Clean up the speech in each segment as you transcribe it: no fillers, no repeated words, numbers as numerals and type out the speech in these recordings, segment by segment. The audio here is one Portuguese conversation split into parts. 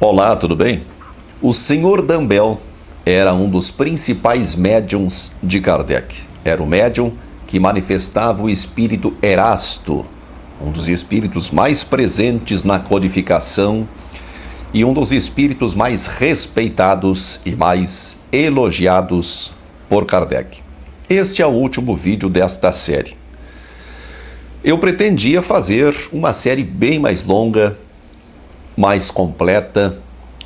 Olá, tudo bem? O Sr. Dumbell era um dos principais médiums de Kardec. Era o médium que manifestava o espírito Erasto, um dos espíritos mais presentes na codificação e um dos espíritos mais respeitados e mais elogiados por Kardec. Este é o último vídeo desta série. Eu pretendia fazer uma série bem mais longa, mais completa,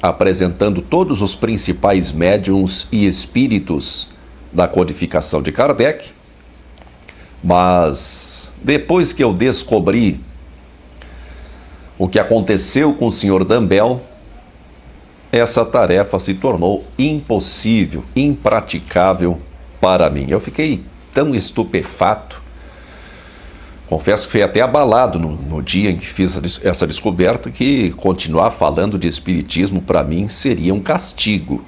apresentando todos os principais médiuns e espíritos da codificação de Kardec, mas depois que eu descobri o que aconteceu com o Sr. Dumbell, essa tarefa se tornou impossível, impraticável para mim. Eu fiquei tão estupefato. Confesso que fui até abalado no dia em que fiz essa descoberta, que continuar falando de espiritismo para mim seria um castigo.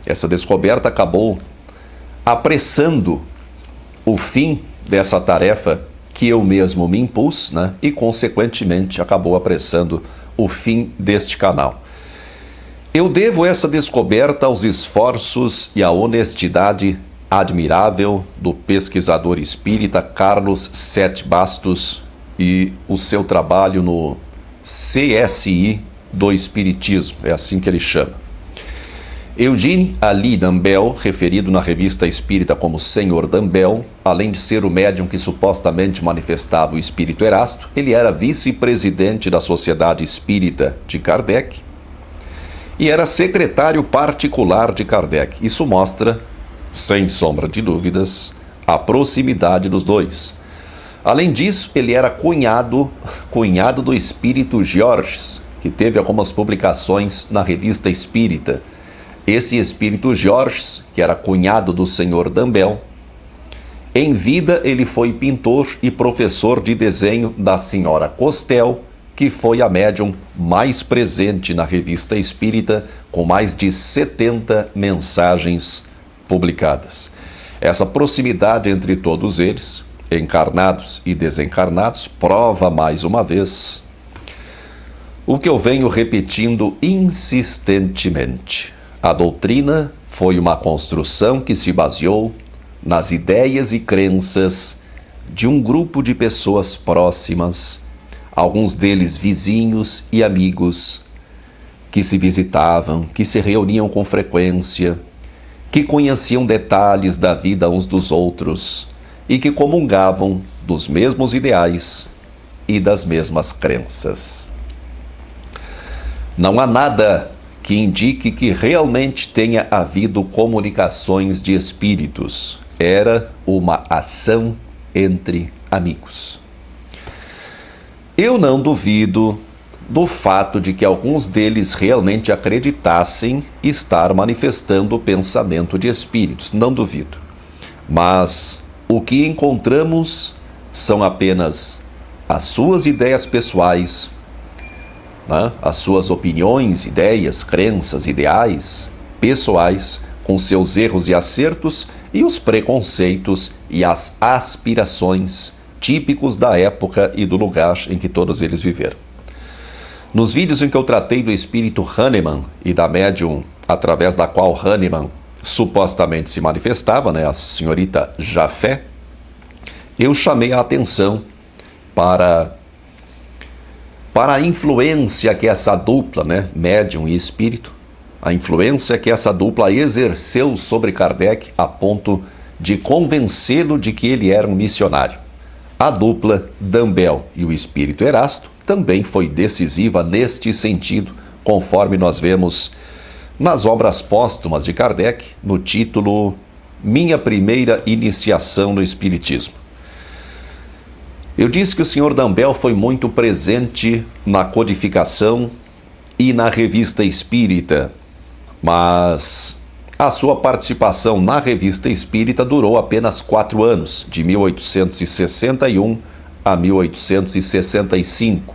Essa descoberta acabou apressando o fim dessa tarefa que eu mesmo me impus, né? E consequentemente acabou apressando o fim deste canal. Eu devo essa descoberta aos esforços e à honestidade admirável do pesquisador espírita Carlos Sete Bastos e o seu trabalho no CSI do Espiritismo, é assim que ele chama. Eugene Ali Dumbell, referido na revista espírita como Sr. Dumbell, além de ser o médium que supostamente manifestava o espírito Erasto, ele era vice-presidente da Sociedade Espírita de Kardec e era secretário particular de Kardec. Isso mostra, sem sombra de dúvidas, a proximidade dos dois. Além disso, ele era cunhado do espírito Georges, que teve algumas publicações na revista espírita. Esse espírito Georges, que era cunhado do Sr. Dumbell, em vida ele foi pintor e professor de desenho da Sra. Costel, que foi a médium mais presente na revista espírita, com mais de 70 mensagens publicadas. Essa proximidade entre todos eles, encarnados e desencarnados, prova mais uma vez o que eu venho repetindo insistentemente. A doutrina foi uma construção que se baseou nas ideias e crenças de um grupo de pessoas próximas, alguns deles vizinhos e amigos, que se visitavam, que se reuniam com frequência, que conheciam detalhes da vida uns dos outros e que comungavam dos mesmos ideais e das mesmas crenças. Não há nada que indique que realmente tenha havido comunicações de espíritos. Era uma ação entre amigos. Eu não duvido do fato de que alguns deles realmente acreditassem estar manifestando o pensamento de espíritos. Não duvido. Mas o que encontramos são apenas as suas ideias pessoais, né? As suas opiniões, ideias, crenças, ideais pessoais, com seus erros e acertos e os preconceitos e as aspirações típicos da época e do lugar em que todos eles viveram. Nos vídeos em que eu tratei do espírito Hahnemann e da médium através da qual Hahnemann supostamente se manifestava, né, a senhorita Jafé, eu chamei a atenção para a influência que essa dupla, né, médium e espírito, a influência que essa dupla exerceu sobre Kardec a ponto de convencê-lo de que ele era um missionário. A dupla Dumbell e o espírito Erasto também foi decisiva neste sentido, conforme nós vemos nas obras póstumas de Kardec, no título Minha Primeira Iniciação no Espiritismo. Eu disse que o Sr. Dumbell foi muito presente na codificação e na revista espírita, mas a sua participação na revista espírita durou apenas 4 anos, de 1861 a 1865.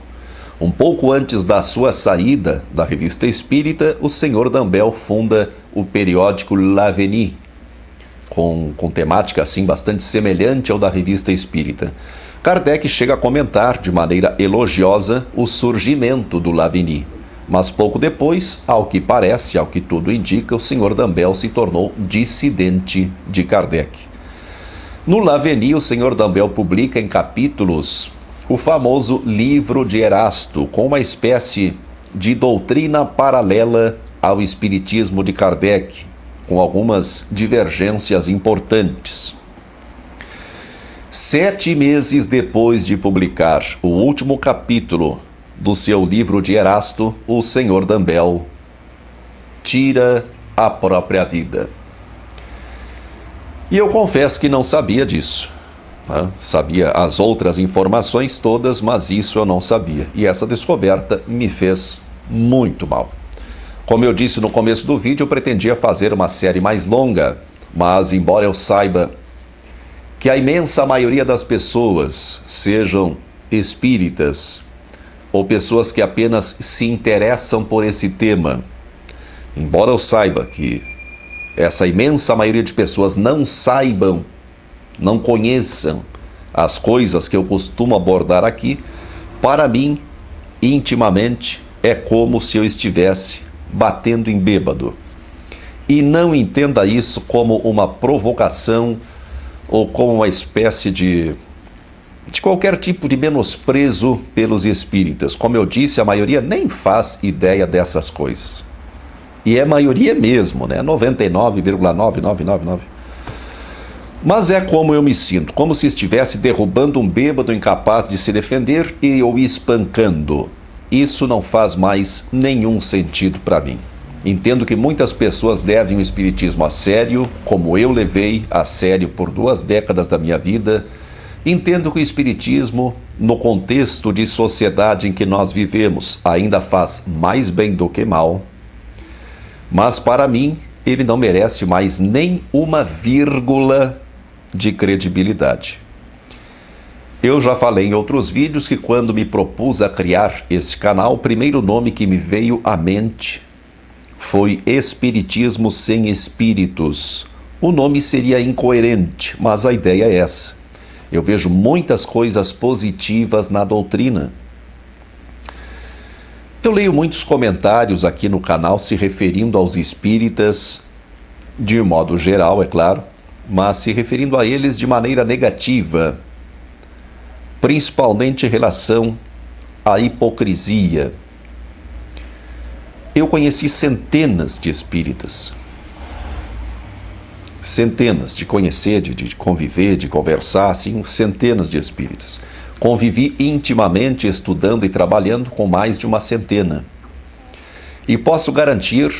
Um pouco antes da sua saída da revista espírita, o Sr. Dumbell funda o periódico L'Avenir, com temática assim bastante semelhante ao da revista espírita. Kardec chega a comentar de maneira elogiosa o surgimento do L'Avenir. Mas pouco depois, ao que parece, ao que tudo indica, o Sr. Dumbell se tornou dissidente de Kardec. No L'Avenir, o Sr. Dumbell publica em capítulos o famoso Livro de Erasto, com uma espécie de doutrina paralela ao Espiritismo de Kardec, com algumas divergências importantes. 7 meses depois de publicar o último capítulo do seu Livro de Erasto, o Sr. Dumbell tira a própria vida. E eu confesso que não sabia disso. Sabia as outras informações todas, mas isso eu não sabia. E essa descoberta me fez muito mal. Como eu disse no começo do vídeo, eu pretendia fazer uma série mais longa, mas embora eu saiba que a imensa maioria das pessoas sejam espíritas ou pessoas que apenas se interessam por esse tema, embora eu saiba que essa imensa maioria de pessoas não saibam, não conheçam as coisas que eu costumo abordar aqui, para mim, intimamente, é como se eu estivesse batendo em bêbado. E não entenda isso como uma provocação ou como uma espécie de qualquer tipo de menosprezo pelos espíritas. Como eu disse, a maioria nem faz ideia dessas coisas. E é maioria mesmo, né? 99,9999. Mas é como eu me sinto, como se estivesse derrubando um bêbado incapaz de se defender e o espancando. Isso não faz mais nenhum sentido para mim. Entendo que muitas pessoas levem o espiritismo a sério, como eu levei a sério por 2 décadas da minha vida. Entendo que o espiritismo, no contexto de sociedade em que nós vivemos, ainda faz mais bem do que mal. Mas para mim, ele não merece mais nem uma vírgula de credibilidade. Eu já falei em outros vídeos que quando me propus a criar esse canal, o primeiro nome que me veio à mente foi Espiritismo Sem Espíritos. O nome seria incoerente, mas a ideia é essa. Eu vejo muitas coisas positivas na doutrina. Eu leio muitos comentários aqui no canal se referindo aos espíritas, de modo geral, é claro, mas se referindo a eles de maneira negativa, principalmente em relação à hipocrisia. Eu conheci centenas de espíritas. Centenas, de conhecer, de conviver, de conversar, assim, centenas de espíritas. Convivi intimamente, estudando e trabalhando com mais de uma centena. E posso garantir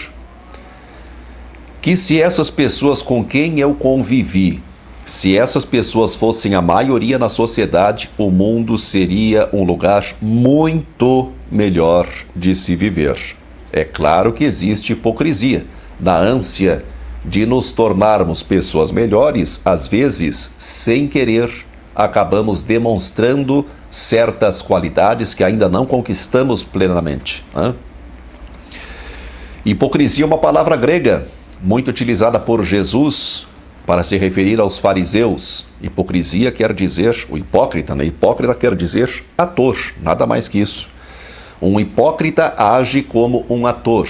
que se essas pessoas com quem eu convivi, se essas pessoas fossem a maioria na sociedade, o mundo seria um lugar muito melhor de se viver. É claro que existe hipocrisia. Na ânsia de nos tornarmos pessoas melhores, às vezes, sem querer, acabamos demonstrando certas qualidades que ainda não conquistamos plenamente. Hipocrisia é uma palavra grega, muito utilizada por Jesus para se referir aos fariseus. Hipocrisia quer dizer, o hipócrita, né? Hipócrita quer dizer ator, nada mais que isso. Um hipócrita age como um ator.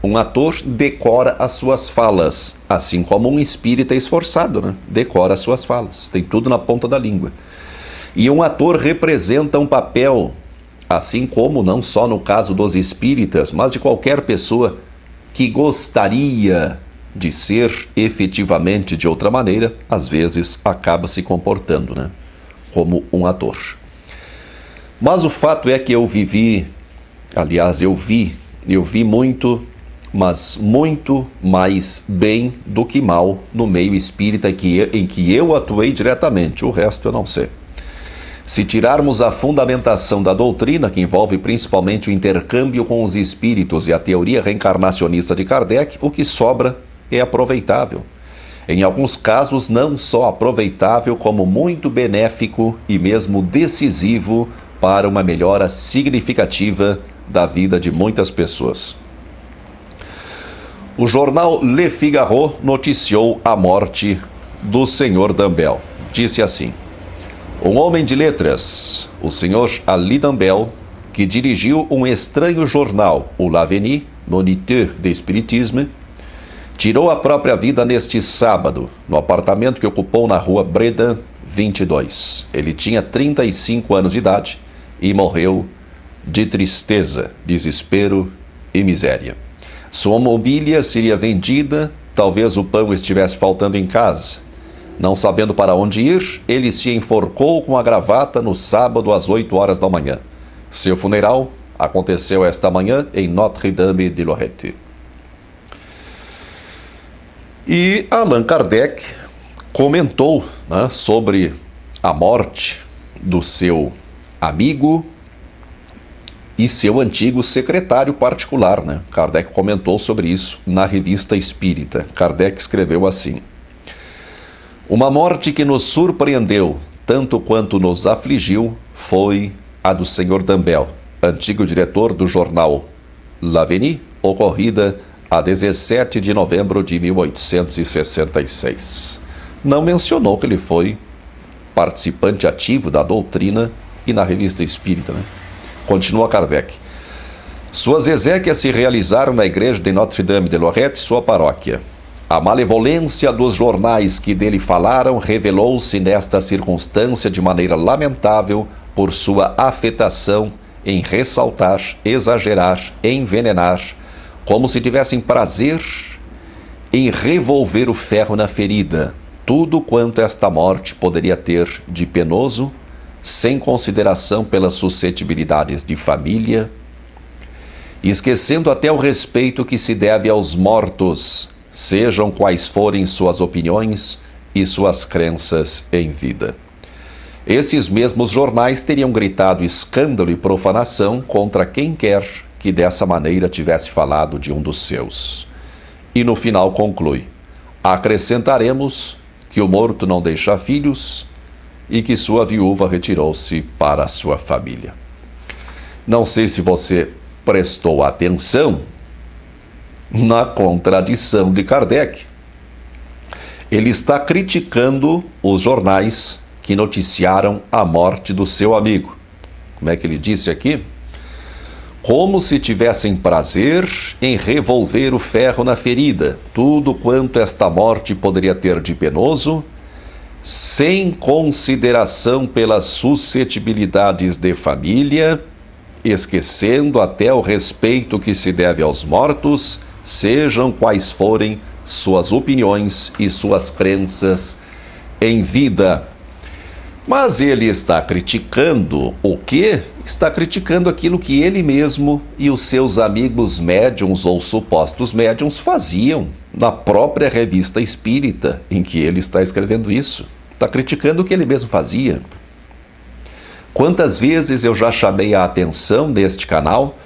Um ator decora as suas falas, assim como um espírita esforçado, né? Decora as suas falas, tem tudo na ponta da língua. E um ator representa um papel, assim como não só no caso dos espíritas, mas de qualquer pessoa que gostaria de ser efetivamente de outra maneira, às vezes acaba se comportando, né? Como um ator. Mas o fato é que eu vi muito, mas muito mais bem do que mal no meio espírita em que eu atuei diretamente, o resto eu não sei. Se tirarmos a fundamentação da doutrina, que envolve principalmente o intercâmbio com os espíritos e a teoria reencarnacionista de Kardec, o que sobra é aproveitável. Em alguns casos, não só aproveitável, como muito benéfico e mesmo decisivo para uma melhora significativa da vida de muitas pessoas. O jornal Le Figaro noticiou a morte do Sr. Dumbell. Disse assim: um homem de letras, o Sr. Ali Dumbell, que dirigiu um estranho jornal, o L'Avenir, Moniteur de Espiritisme, tirou a própria vida neste sábado, no apartamento que ocupou na rua Breda 22. Ele tinha 35 anos de idade e morreu de tristeza, desespero e miséria. Sua mobília seria vendida, talvez o pão estivesse faltando em casa. Não sabendo para onde ir, ele se enforcou com a gravata no sábado às 8 horas da manhã. Seu funeral aconteceu esta manhã em Notre-Dame de Lorette. E Allan Kardec comentou, né, sobre a morte do seu amigo e seu antigo secretário particular, né? Kardec comentou sobre isso na Revista Espírita. Kardec escreveu assim: uma morte que nos surpreendeu, tanto quanto nos afligiu, foi a do Sr. Dambel, antigo diretor do jornal L'Avenir, ocorrida a 17 de novembro de 1866. Não mencionou que ele foi participante ativo da doutrina e na Revista Espírita, né? Continua Kardec. Suas exéquias se realizaram na igreja de Notre-Dame de Lorette, sua paróquia. A malevolência dos jornais que dele falaram revelou-se nesta circunstância de maneira lamentável por sua afetação em ressaltar, exagerar, envenenar, como se tivessem prazer em revolver o ferro na ferida, tudo quanto esta morte poderia ter de penoso, sem consideração pelas suscetibilidades de família, esquecendo até o respeito que se deve aos mortos, sejam quais forem suas opiniões e suas crenças em vida. Esses mesmos jornais teriam gritado escândalo e profanação contra quem quer que dessa maneira tivesse falado de um dos seus. E no final conclui: acrescentaremos que o morto não deixa filhos e que sua viúva retirou-se para a sua família. Não sei se você prestou atenção na contradição de Kardec. Ele está criticando os jornais que noticiaram a morte do seu amigo. Como é que ele disse aqui? Como se tivessem prazer em revolver o ferro na ferida, tudo quanto esta morte poderia ter de penoso, sem consideração pelas suscetibilidades de família, esquecendo até o respeito que se deve aos mortos, sejam quais forem suas opiniões e suas crenças em vida. Mas ele está criticando o quê? Está criticando aquilo que ele mesmo e os seus amigos médiuns ou supostos médiuns faziam na própria Revista Espírita, em que ele está escrevendo isso. Está criticando o que ele mesmo fazia. Quantas vezes eu já chamei a atenção deste canal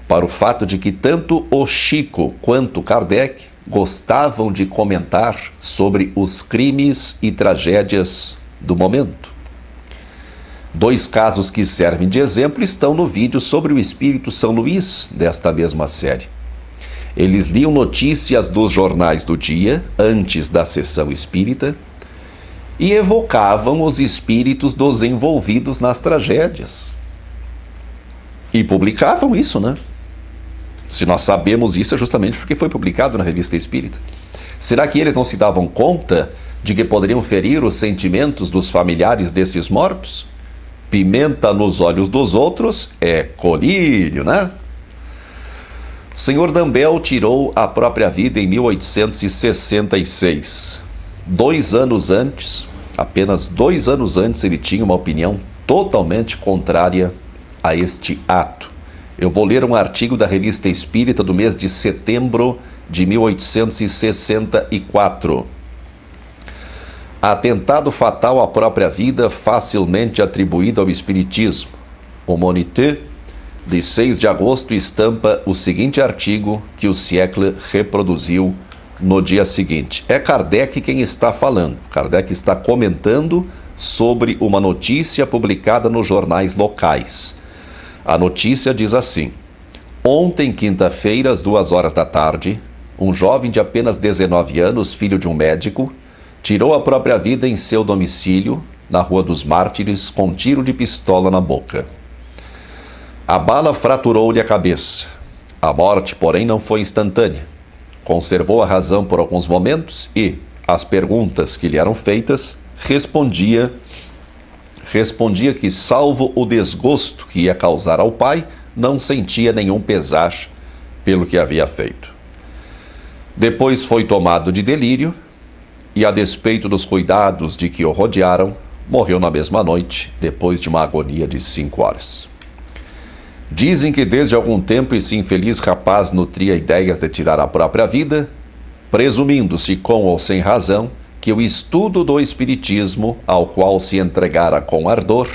para o fato de que tanto o Chico quanto Kardec gostavam de comentar sobre os crimes e tragédias do momento. Dois casos que servem de exemplo estão no vídeo sobre o Espírito São Luís, desta mesma série. Eles liam notícias dos jornais do dia, antes da sessão espírita, e evocavam os espíritos dos envolvidos nas tragédias. E publicavam isso, né? Se nós sabemos isso, é justamente porque foi publicado na Revista Espírita. Será que eles não se davam conta de que poderiam ferir os sentimentos dos familiares desses mortos? Pimenta nos olhos dos outros é colírio, né? Sr. Dambel tirou a própria vida em 1866. 2 anos antes, apenas 2 anos antes, ele tinha uma opinião totalmente contrária a este ato. Eu vou ler um artigo da Revista Espírita do mês de setembro de 1864. Atentado fatal à própria vida, facilmente atribuído ao espiritismo. O Moniteur, de 6 de agosto, estampa o seguinte artigo que o Siècle reproduziu no dia seguinte. É Kardec quem está falando. Kardec está comentando sobre uma notícia publicada nos jornais locais. A notícia diz assim: ontem, quinta-feira, às 2 horas da tarde, um jovem de apenas 19 anos, filho de um médico, tirou a própria vida em seu domicílio, na Rua dos Mártires, com um tiro de pistola na boca. A bala fraturou-lhe a cabeça. A morte, porém, não foi instantânea. Conservou a razão por alguns momentos e, às perguntas que lhe eram feitas, respondia que, salvo o desgosto que ia causar ao pai, não sentia nenhum pesar pelo que havia feito. Depois foi tomado de delírio e, a despeito dos cuidados de que o rodearam, morreu na mesma noite, depois de uma agonia de 5 horas. Dizem que desde algum tempo esse infeliz rapaz nutria ideias de tirar a própria vida, presumindo-se, com ou sem razão, que o estudo do espiritismo, ao qual se entregara com ardor,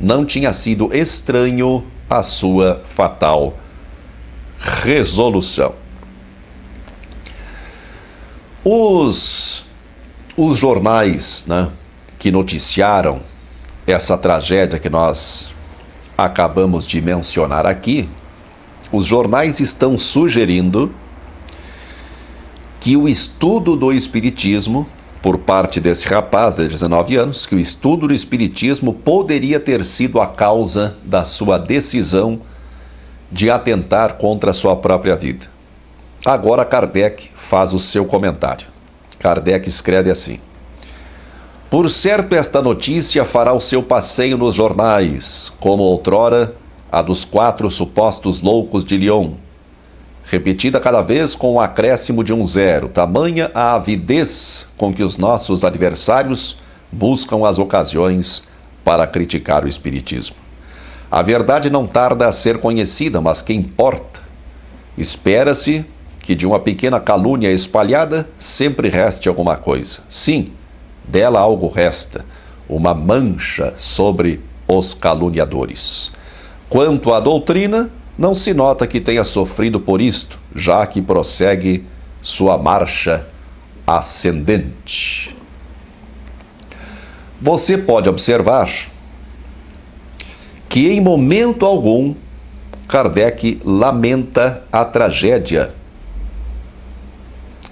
não tinha sido estranho à sua fatal resolução. Os jornais, que noticiaram essa tragédia que nós acabamos de mencionar aqui, os jornais estão sugerindo que o estudo do espiritismo, por parte desse rapaz de 19 anos, que o estudo do espiritismo poderia ter sido a causa da sua decisão de atentar contra a sua própria vida. Agora Kardec faz o seu comentário. Kardec escreve assim: por certo, esta notícia fará o seu passeio nos jornais, como outrora a dos 4 supostos loucos de Lyon, repetida cada vez com o acréscimo de um 0, tamanha a avidez com que os nossos adversários buscam as ocasiões para criticar o espiritismo. A verdade não tarda a ser conhecida, mas que importa? Espera-se que de uma pequena calúnia espalhada sempre reste alguma coisa. Sim, dela algo resta, uma mancha sobre os caluniadores. Quanto à doutrina, não se nota que tenha sofrido por isto, já que prossegue sua marcha ascendente. Você pode observar que em momento algum Kardec lamenta a tragédia.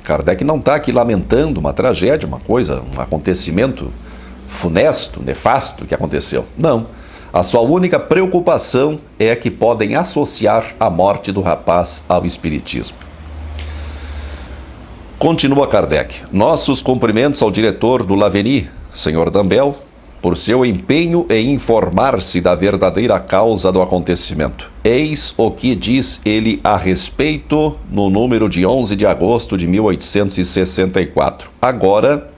Kardec não está aqui lamentando uma tragédia, uma coisa, um acontecimento funesto, nefasto que aconteceu. Não. A sua única preocupação é que podem associar a morte do rapaz ao espiritismo. Continua Kardec. Nossos cumprimentos ao diretor do Laveni, Sr. Dambel, por seu empenho em informar-se da verdadeira causa do acontecimento. Eis o que diz ele a respeito no número de 11 de agosto de 1864. Agora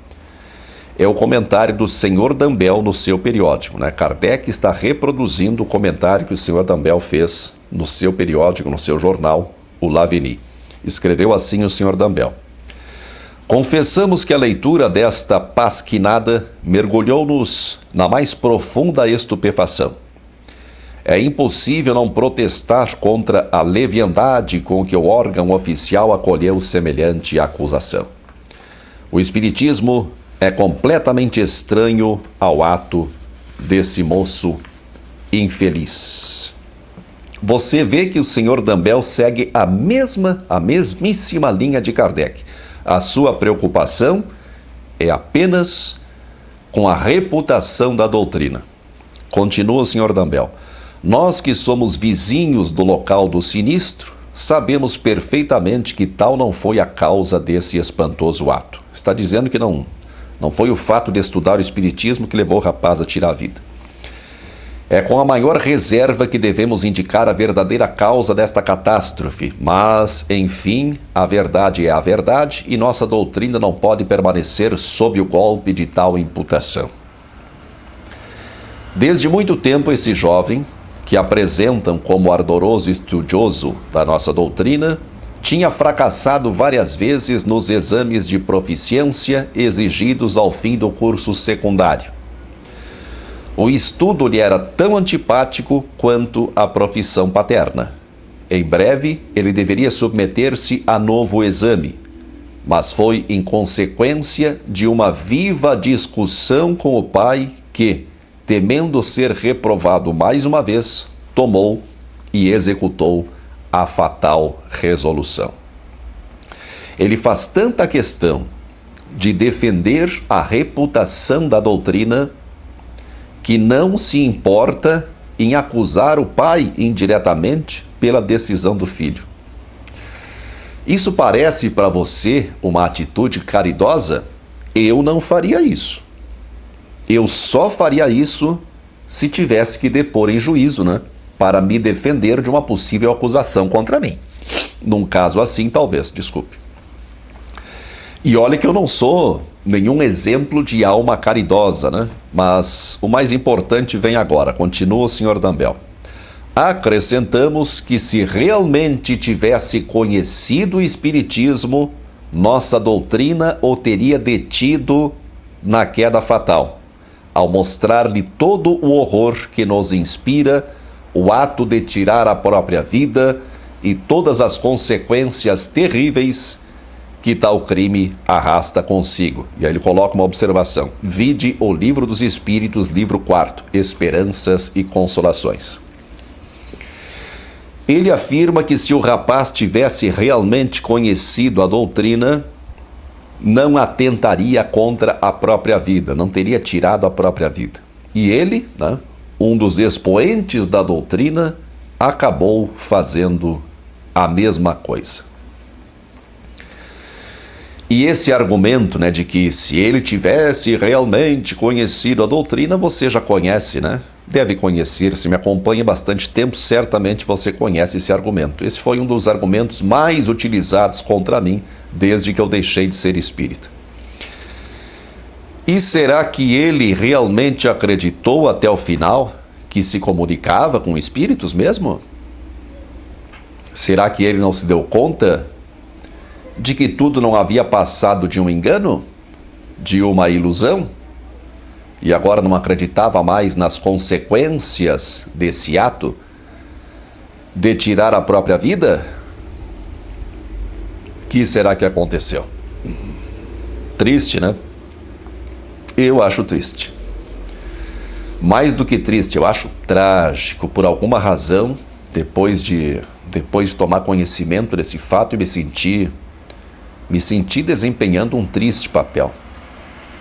é o comentário do Sr. Dambel no seu periódico. Kardec está reproduzindo o comentário que o Sr. Dambel fez no seu periódico, no seu jornal, o Laveni. Escreveu assim o Sr. Dambel: confessamos que a leitura desta pasquinada mergulhou-nos na mais profunda estupefação. É impossível não protestar contra a leviandade com que o órgão oficial acolheu semelhante acusação. O espiritismo é completamente estranho ao ato desse moço infeliz. Você vê que o Sr. Dambel segue a mesmíssima linha de Kardec. A sua preocupação é apenas com a reputação da doutrina. Continua o Sr. Dambel. Nós que somos vizinhos do local do sinistro, sabemos perfeitamente que tal não foi a causa desse espantoso ato. Está dizendo que não foi o fato de estudar o espiritismo que levou o rapaz a tirar a vida. É com a maior reserva que devemos indicar a verdadeira causa desta catástrofe, mas, enfim, a verdade é a verdade e nossa doutrina não pode permanecer sob o golpe de tal imputação. Desde muito tempo, esse jovem, que apresentam como ardoroso estudioso da nossa doutrina, tinha fracassado várias vezes nos exames de proficiência exigidos ao fim do curso secundário. O estudo lhe era tão antipático quanto a profissão paterna. Em breve, ele deveria submeter-se a novo exame, mas foi em consequência de uma viva discussão com o pai que, temendo ser reprovado mais uma vez, tomou e executou a fatal resolução. Ele faz tanta questão de defender a reputação da doutrina que não se importa em acusar o pai indiretamente pela decisão do filho. Isso parece para você uma atitude caridosa? Eu não faria isso. Eu só faria isso se tivesse que depor em juízo, né? Para me defender de uma possível acusação contra mim. Num caso assim, talvez, desculpe. E olha que eu não sou nenhum exemplo de alma caridosa, né? Mas o mais importante vem agora. Continua o Sr. Dumbell. Acrescentamos que se realmente tivesse conhecido o Espiritismo, nossa doutrina o teria detido na queda fatal, ao mostrar-lhe todo o horror que nos inspira o ato de tirar a própria vida e todas as consequências terríveis que tal crime arrasta consigo. E aí ele coloca uma observação. Vide o Livro dos Espíritos, livro 4, Esperanças e Consolações. Ele afirma que se o rapaz tivesse realmente conhecido a doutrina, não atentaria contra a própria vida, não teria tirado a própria vida. E ele, né, um dos expoentes da doutrina, acabou fazendo a mesma coisa. E esse argumento, né, de que se ele tivesse realmente conhecido a doutrina, você já conhece, né? Deve conhecer, se me acompanha há bastante tempo, certamente você conhece esse argumento. Esse foi um dos argumentos mais utilizados contra mim desde que eu deixei de ser espírita. E será que ele realmente acreditou até o final que se comunicava com espíritos mesmo? Será que ele não se deu conta de que tudo não havia passado de um engano, de uma ilusão, e agora não acreditava mais nas consequências desse ato de tirar a própria vida? O que será que aconteceu? Triste, né? Eu acho triste. Mais do que triste, eu acho trágico. Por alguma razão, depois de tomar conhecimento desse fato, e me senti desempenhando um triste papel.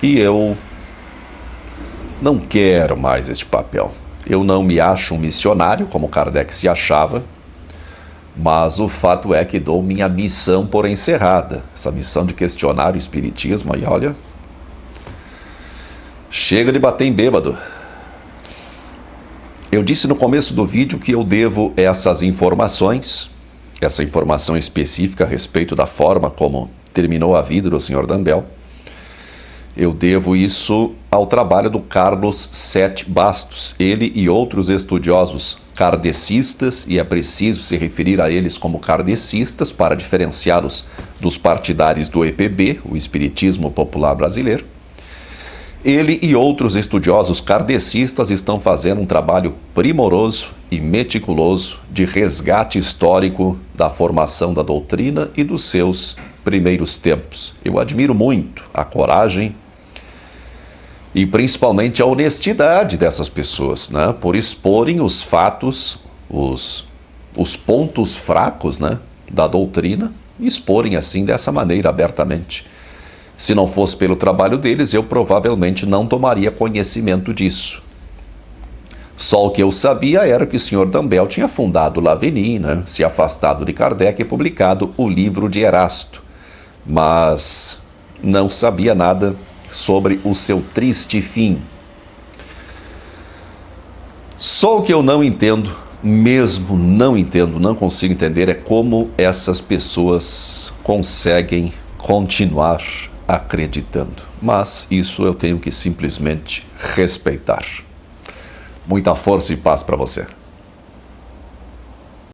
E eu não quero mais este papel. Eu não me acho um missionário, como Kardec se achava, mas o fato é que dou minha missão por encerrada. Essa missão de questionar o Espiritismo, aí olha, chega de bater em bêbado. Eu disse no começo do vídeo que eu devo essas informações, essa informação específica a respeito da forma como terminou a vida do Sr. Dumbell, eu devo isso ao trabalho do Carlos Sete Bastos. Ele e outros estudiosos kardecistas, e é preciso se referir a eles como kardecistas para diferenciá-los dos partidários do EPB, o Espiritismo Popular Brasileiro. Ele e outros estudiosos kardecistas estão fazendo um trabalho primoroso e meticuloso de resgate histórico da formação da doutrina e dos seus primeiros tempos. Eu admiro muito a coragem e principalmente a honestidade dessas pessoas, né? Por exporem os fatos, os pontos fracos, né, da doutrina, e exporem assim dessa maneira abertamente. Se não fosse pelo trabalho deles, eu provavelmente não tomaria conhecimento disso. Só o que eu sabia era que o Sr. Dumbell tinha fundado Lavigny, né, se afastado de Kardec e publicado o livro de Erasto. Mas não sabia nada sobre o seu triste fim. Só o que eu não entendo, mesmo não consigo entender, é como essas pessoas conseguem continuar acreditando. Mas isso eu tenho que simplesmente respeitar. Muita força e paz para você.